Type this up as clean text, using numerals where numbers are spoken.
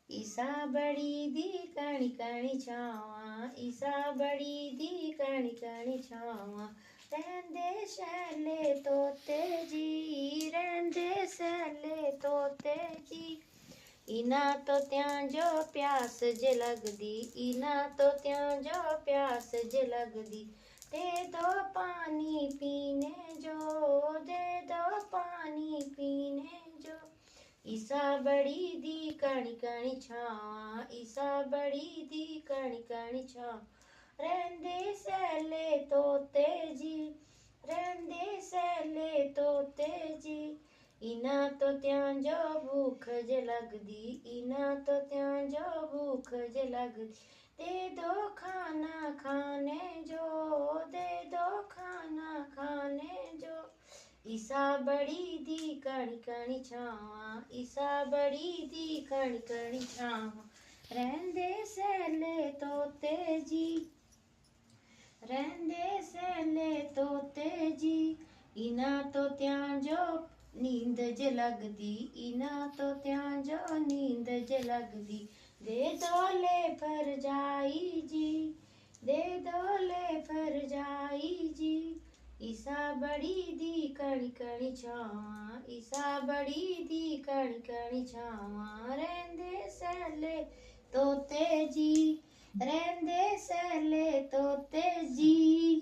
ईसा बड़ी दी कणी कणी छावां ईसा बड़ी दी कणी कणी छावां रहंदे शैले तोते जी रहंदे शैले तोते जी इना तो त्यां जो प्यास जे लगदी इना तो त्यां जो प्यास जे लगदी दे दो पानी पीने जो दे दो पानी पीने जो ईसा बड़ी दी कणी कणी छावां ईसा बड़ी दी कणी कणी छावां रहंदे सैले तोते जी रहंदे सैले तोते जी इना तो त्यां जो भूख जे लगदी इना तो त्यां जो भूख जे लगदी दे दो खाना खाने जो दे दो खाना खाने जो ईसा बड़ी दी कणी कणी छावां ईसा बड़ी दी कणी कणी छावां रहंदे सैले तोते जी रहंदे सैले तोते जी इना तो त्यां जो नींद जे लगदी इना तो त्यां जो नींद जे लगदी दे दो ले पर जाई जी दे दो ले पर जाई जी ईसा बड़ी दी कणी कणी छावां ईसा बड़ी दी कणी कणी छावां रहंदे सैले तोते जी रहंदे सैले तोते जी।